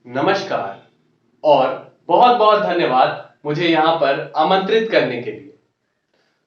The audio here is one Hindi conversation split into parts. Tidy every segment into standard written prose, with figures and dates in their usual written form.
नमस्कार और बहुत बहुत धन्यवाद मुझे यहाँ पर आमंत्रित करने के लिए।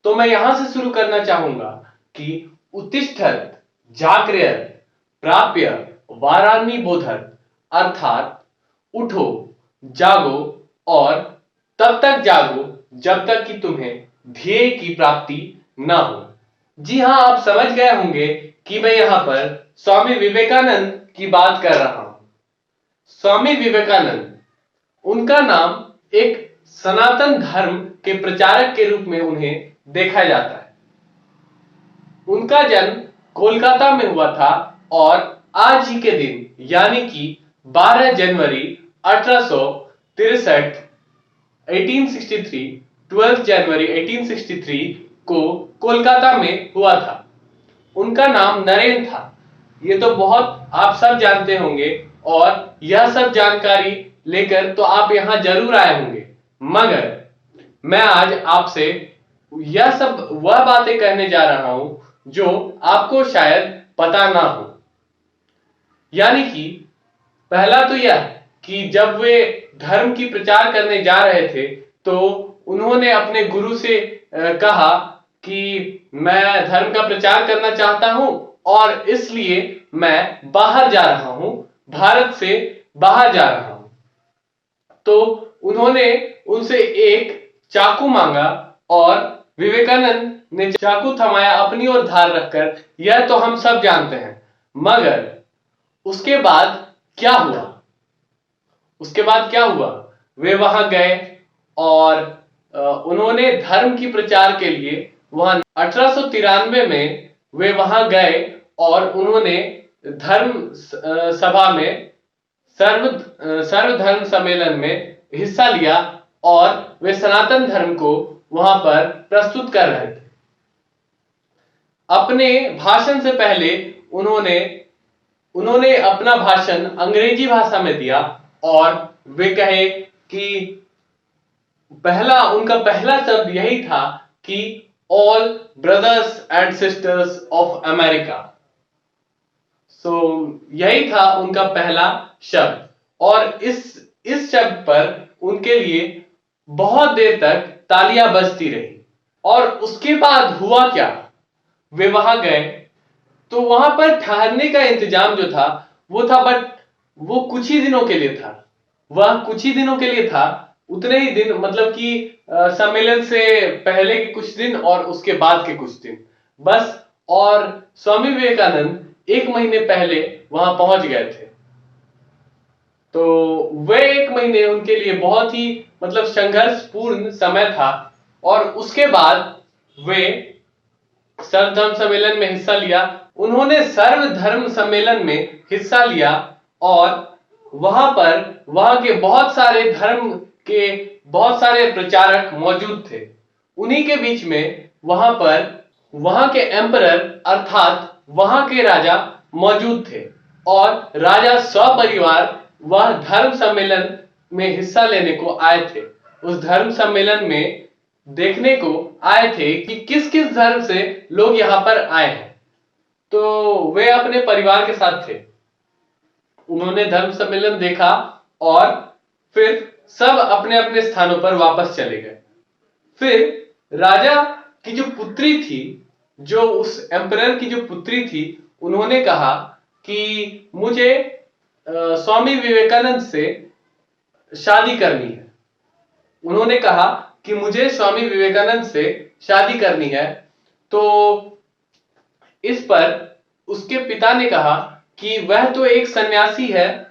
तो मैं यहाँ से शुरू करना चाहूंगा कि उत्तिष्ठत् जागृत प्राप्य वाराणि बोधत्, अर्थात उठो, जागो और तब तक जागो जब तक कि तुम्हें ध्येय की प्राप्ति न हो। जी हाँ, आप समझ गए होंगे कि मैं यहाँ पर स्वामी विवेकानंद की बात कर रहा हूं। स्वामी विवेकानंद, उनका नाम एक सनातन धर्म के प्रचारक के रूप में उन्हें देखा जाता है। उनका जन्म कोलकाता में हुआ था और आज ही के दिन यानी कि 12 जनवरी 1863 12 जनवरी 1863 को कोलकाता में हुआ था। उनका नाम नरेन था। ये तो बहुत आप सब जानते होंगे और यह सब जानकारी लेकर तो आप यहां जरूर आए होंगे, मगर मैं आज आपसे यह सब वह बातें कहने जा रहा हूं जो आपको शायद पता ना हो। यानी कि पहला तो यह कि जब वे धर्म की प्रचार करने जा रहे थे तो उन्होंने अपने गुरु से कहा कि मैं धर्म का प्रचार करना चाहता हूं और इसलिए मैं बाहर जा रहा हूं, भारत से बाहर जा रहा हूं। तो उन्होंने उनसे एक चाकू मांगा और विवेकानंद ने चाकू थमाया अपनी ओर धार रखकर। यह तो हम सब जानते हैं, मगर उसके बाद क्या हुआ? उसके बाद क्या हुआ? वे वहां गए और उन्होंने धर्म की प्रचार के लिए वहां 1893 में वे वहां गए और उन्होंने धर्म सभा में सर्वधर्म सम्मेलन में हिस्सा लिया और वे सनातन धर्म को वहां पर प्रस्तुत कर रहे थे। अपने भाषण से पहले उन्होंने अपना भाषण अंग्रेजी भाषा में दिया और वे कहे कि उनका पहला शब्द यही था कि all brothers and sisters of America. यही था उनका पहला शब्द और इस शब्द पर उनके लिए बहुत देर तक तालियां बजती रही। और उसके बाद हुआ क्या? वे वहां गए तो वहां पर ठहरने का इंतजाम जो था वो था, बट वो कुछ ही दिनों के लिए था। वह कुछ ही दिनों के लिए था, उतने ही दिन, मतलब कि सम्मेलन से पहले के कुछ दिन और उसके बाद के कुछ दिन बस। और स्वामी विवेकानंद 1 महीने पहले वहां पहुंच गए थे। तो वे 1 महीने उनके लिए बहुत ही मतलब संघर्षपूर्ण समय था। और उसके बाद वे सर्वधर्म सम्मेलन में हिस्सा लिया। उन्होंने सर्वधर्म सम्मेलन में हिस्सा लिया और वहां के बहुत सारे धर्म के बहुत सारे प्रचारक मौजूद थे। उन्हीं के बीच में वहां के एम्परर अर्थात वहां के राजा मौजूद थे और राजा सपरिवार वह धर्म सम्मेलन में हिस्सा लेने को आए थे। उस धर्म सम्मेलन में देखने को आए थे कि किस किस धर्म से लोग यहां पर आए हैं। तो वे अपने परिवार के साथ थे। उन्होंने धर्म सम्मेलन देखा और फिर सब अपने अपने स्थानों पर वापस चले गए। फिर राजा की जो पुत्री थी, जो उस एम्परर की जो पुत्री थी, उन्होंने कहा कि मुझे स्वामी विवेकानंद से शादी करनी है। उन्होंने कहा कि मुझे स्वामी विवेकानंद से शादी करनी है। तो इस पर उसके पिता ने कहा कि वह तो एक सन्यासी है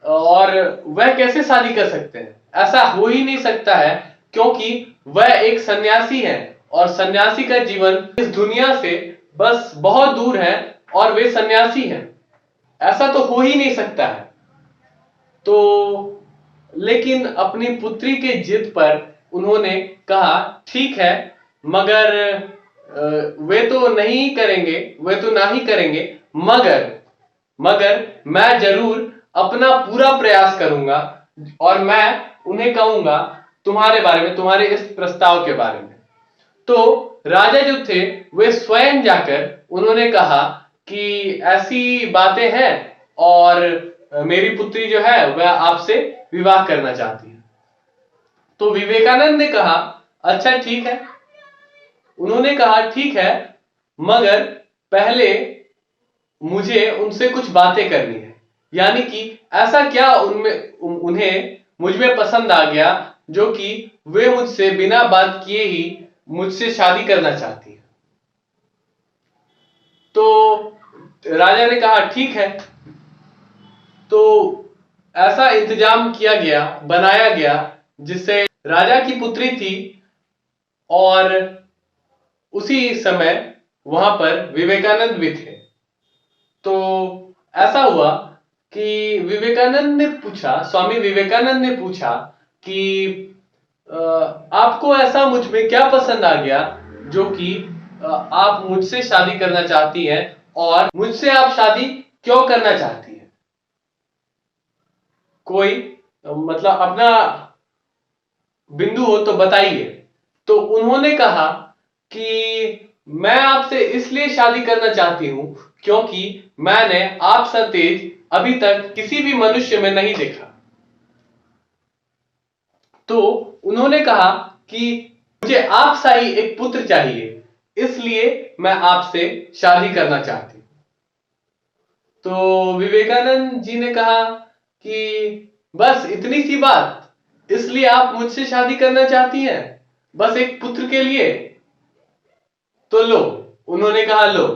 और वह कैसे शादी कर सकते हैं? ऐसा हो ही नहीं सकता है, क्योंकि वह एक सन्यासी है और सन्यासी का जीवन इस दुनिया से बस बहुत दूर है और वे सन्यासी हैं। ऐसा तो हो ही नहीं सकता है। तो लेकिन अपनी पुत्री के जिद पर उन्होंने कहा ठीक है, मगर वे तो नहीं करेंगे, वे तो ना ही करेंगे, मगर मैं जरूर अपना पूरा प्रयास करूंगा और मैं उन्हें कहूंगा तुम्हारे बारे में, तुम्हारे इस प्रस्ताव के बारे में। तो राजा जो थे वे स्वयं जाकर उन्होंने कहा कि ऐसी बातें हैं और मेरी पुत्री जो है वह आपसे विवाह करना चाहती है। तो विवेकानंद ने कहा अच्छा ठीक है। उन्होंने कहा ठीक है, मगर पहले मुझे उनसे कुछ बातें करनी है। यानी कि ऐसा क्या उन्हें मुझ में पसंद आ गया जो कि वे मुझसे बिना बात किए ही मुझसे शादी करना चाहती है। तो राजा ने कहा ठीक है। तो ऐसा इंतजाम किया गया, बनाया गया, जिससे राजा की पुत्री थी और उसी समय वहां पर विवेकानंद भी थे। तो ऐसा हुआ कि स्वामी विवेकानंद ने पूछा कि आपको ऐसा मुझ में क्या पसंद आ गया जो कि आप मुझसे शादी करना चाहती हैं, और मुझसे आप शादी क्यों करना चाहती हैं? कोई मतलब अपना बिंदु हो तो बताइए। तो उन्होंने कहा कि मैं आपसे इसलिए शादी करना चाहती हूं क्योंकि मैंने आप सा तेज अभी तक किसी भी मनुष्य में नहीं देखा। तो उन्होंने कहा कि मुझे आप सा ही एक पुत्र चाहिए, इसलिए मैं आपसे शादी करना चाहती हूं। तो विवेकानंद जी ने कहा कि बस इतनी सी बात, इसलिए आप मुझसे शादी करना चाहती हैं, बस एक पुत्र के लिए? तो लो, उन्होंने कहा लो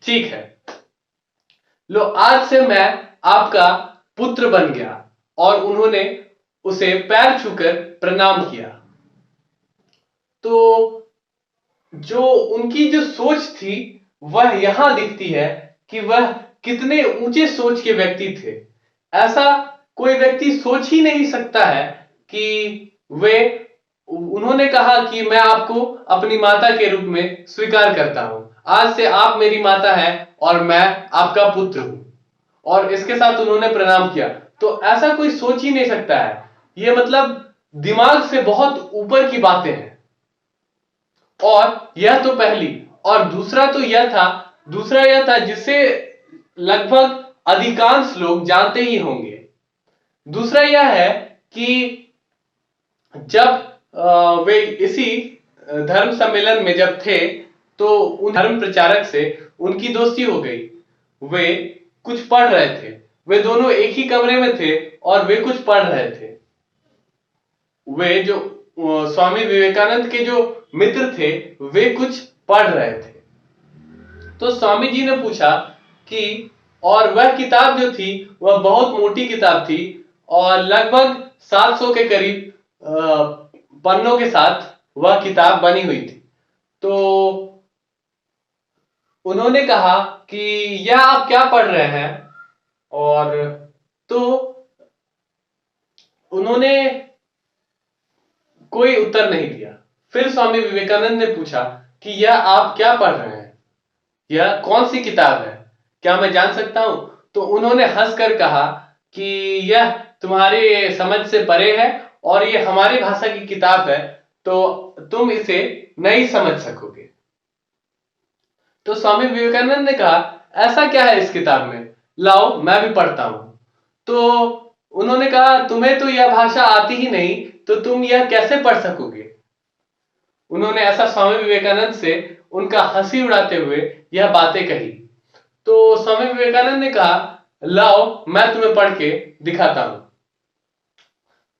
ठीक है, लो आज से मैं आपका पुत्र बन गया। और उन्होंने उसे पैर छूकर प्रणाम किया। तो जो उनकी जो सोच थी वह यहां दिखती है कि वह कितने ऊंचे सोच के व्यक्ति थे। ऐसा कोई व्यक्ति सोच ही नहीं सकता है कि वे उन्होंने कहा कि मैं आपको अपनी माता के रूप में स्वीकार करता हूं, आज से आप मेरी माता है और मैं आपका पुत्र हूं। और इसके साथ उन्होंने प्रणाम किया। तो ऐसा कोई सोच ही नहीं सकता है। ये मतलब दिमाग से बहुत ऊपर की बातें हैं। और यह तो पहली, और दूसरा यह था जिसे लगभग अधिकांश लोग जानते ही होंगे। दूसरा यह है कि जब वे इसी धर्म सम्मेलन में जब थे तो उन धर्म प्रचारक से उनकी दोस्ती हो गई। वे कुछ पढ़ रहे थे, वे दोनों एक ही कमरे में थे और वे कुछ पढ़ रहे थे। वे जो स्वामी विवेकानंद के जो मित्र थे वे कुछ पढ़ रहे थे। तो स्वामी जी ने पूछा कि, और वह किताब जो थी वह बहुत मोटी किताब थी और लगभग 700 के करीब पन्नों के साथ वह किताब बनी हुई थी। तो उन्होंने कहा कि यह आप क्या पढ़ रहे हैं? और तो उन्होंने कोई उत्तर नहीं दिया। फिर स्वामी विवेकानंद ने पूछा कि यह आप क्या पढ़ रहे हैं, यह कौन सी किताब है, क्या मैं जान सकता हूं? तो उन्होंने हंसकर कहा कि यह तुम्हारे समझ से परे है और ये हमारी भाषा की किताब है, तो तुम इसे नहीं समझ सकोगे। तो स्वामी विवेकानंद ने कहा ऐसा क्या है इस किताब में, लाओ मैं भी पढ़ता हूं। तो उन्होंने कहा तुम्हें तो यह भाषा आती ही नहीं, तो तुम यह कैसे पढ़ सकोगे? उन्होंने ऐसा स्वामी विवेकानंद से उनका हंसी उड़ाते हुए यह बातें कही। तो स्वामी विवेकानंद ने कहा लाओ मैं तुम्हें पढ़ के दिखाता हूं।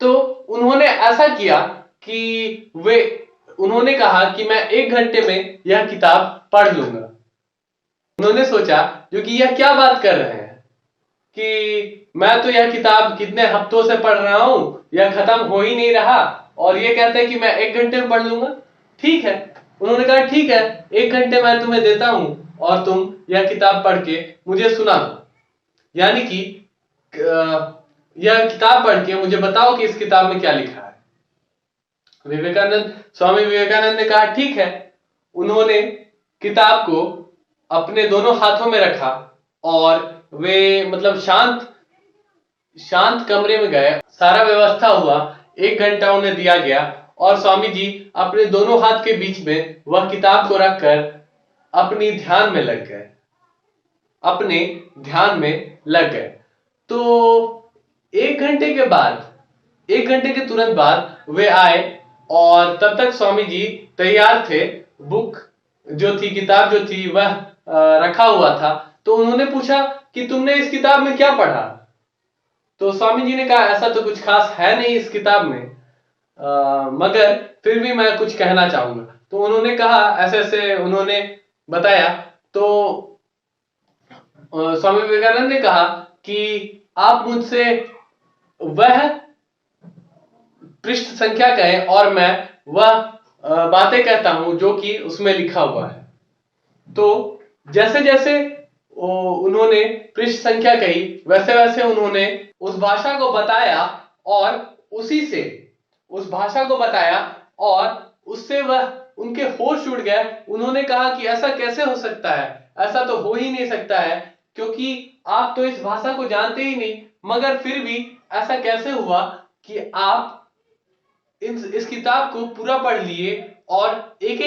तो उन्होंने ऐसा किया कि उन्होंने कहा कि मैं 1 घंटे में यह किताब पढ़ लूंगा। उन्होंने सोचा जो कि यह क्या बात कर रहे हैं कि मैं तो यह किताब कितने हफ्तों से पढ़ रहा हूं, यह खत्म हो ही नहीं रहा, और ये कहते हैं कि मैं 1 घंटे में पढ़ लूंगा। ठीक है, उन्होंने कहा ठीक है, 1 घंटे मैं तुम्हें देता हूं और तुम यह किताब पढ़ के मुझे सुना दो। यानी कि यह किताब पढ़ के मुझे बताओ कि इस किताब में क्या लिखा है। स्वामी विवेकानंद ने कहा ठीक है। उन्होंने किताब को अपने दोनों हाथों में रखा और वे मतलब शांत कमरे में गए। सारा व्यवस्था हुआ, 1 घंटा उन्हें दिया गया और स्वामी जी अपने दोनों हाथ के बीच में वह किताब को रखकर अपने ध्यान में लग गए। तो 1 घंटे के बाद, 1 घंटे के तुरंत बाद वे आए और तब तक स्वामी जी तैयार थे। बुक जो थी, किताब जो थी वह रखा हुआ था। तो उन्होंने पूछा कि तुमने इस किताब में क्या पढ़ा? तो स्वामी जी ने कहा ऐसा तो कुछ खास है नहीं इस किताब में, मगर फिर भी मैं कुछ कहना चाहूंगा। तो उन्होंने कहा, ऐसे ऐसे उन्होंने बताया। तो स्वामी विवेकानंद ने कहा कि आप मुझसे वह पृष्ठ संख्या कहें और मैं वह बातें कहता हूं जो कि उसमें लिखा हुआ है। तो जैसे जैसे उन्होंने पृष्ठ संख्या कही, वैसे वैसे उन्होंने उस भाषा को बताया और उसी से उस भाषा को बताया और उससे वह उनके होश उड़ गए। उन्होंने कहा कि ऐसा कैसे हो सकता है, ऐसा तो हो ही नहीं सकता है, क्योंकि आप तो इस भाषा को जानते ही नहीं, मगर फिर भी ऐसा कैसे हुआ कि आप इस किताब को पूरा पढ़ लिए और एक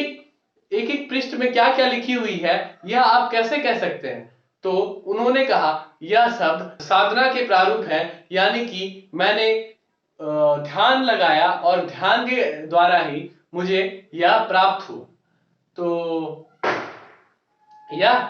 एक पृष्ठ में क्या क्या लिखी हुई है यह आप कैसे कह सकते हैं? तो उन्होंने कहा यह सब साधना के प्रारूप है, यानी कि मैंने ध्यान लगाया और ध्यान के द्वारा ही मुझे यह प्राप्त हुआ। तो यह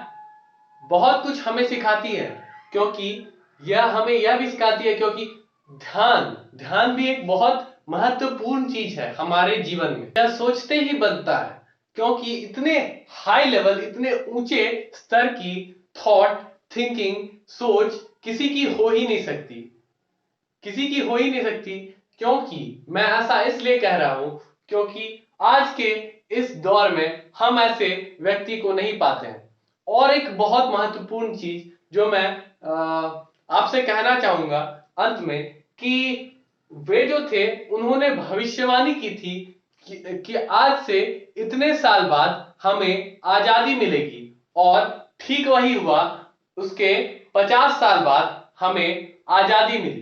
बहुत कुछ हमें सिखाती है, क्योंकि यह हमें यह भी सिखाती है क्योंकि ध्यान ध्यान भी एक बहुत महत्वपूर्ण चीज है हमारे जीवन में। यह सोचते ही बनता है, क्योंकि इतने हाई लेवल, इतने ऊंचे स्तर की थॉट, थिंकिंग, सोच किसी की हो ही नहीं सकती, किसी की हो ही नहीं सकती। क्योंकि मैं ऐसा इसलिए कह रहा हूं क्योंकि आज के इस दौर में हम ऐसे व्यक्ति को नहीं पाते हैं। और एक बहुत महत्वपूर्ण चीज जो मैं आपसे कहना चाहूंगा अंत में, कि वे जो थे उन्होंने भविष्यवाणी की थी कि आज से इतने साल बाद हमें आजादी मिलेगी, और ठीक वही हुआ, उसके 50 साल बाद हमें आजादी मिली।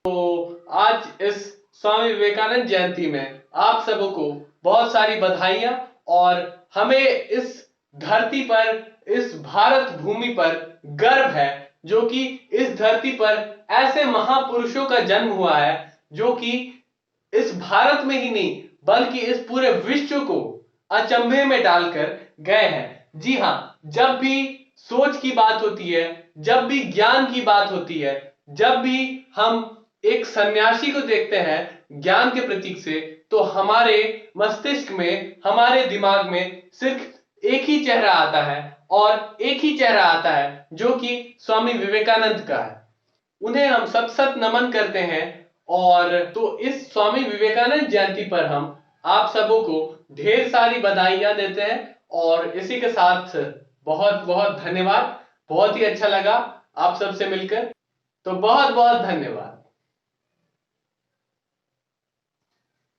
तो आज इस स्वामी विवेकानंद जयंती में आप सबको बहुत सारी बधाइयां, और हमें इस धरती पर, इस भारत भूमि पर गर्व है, जो कि इस धरती पर ऐसे महापुरुषों का जन्म हुआ है जो कि इस भारत में ही नहीं बल्कि इस पूरे विश्व को अचंभे में डालकर गए हैं। जी हां, जब भी सोच की बात होती है, जब भी ज्ञान की बात होती है, जब भी हम एक सन्यासी को देखते हैं ज्ञान के प्रतीक से, तो हमारे मस्तिष्क में, हमारे दिमाग में सिर्फ एक ही चेहरा आता है, और एक ही चेहरा आता है जो कि स्वामी विवेकानंद का है। उन्हें हम सत सत नमन करते हैं। और तो इस स्वामी विवेकानंद जयंती पर हम आप सबों को ढेर सारी बधाइयां देते हैं, और इसी के साथ बहुत बहुत धन्यवाद। बहुत ही अच्छा लगा आप सबसे मिलकर, तो बहुत बहुत धन्यवाद।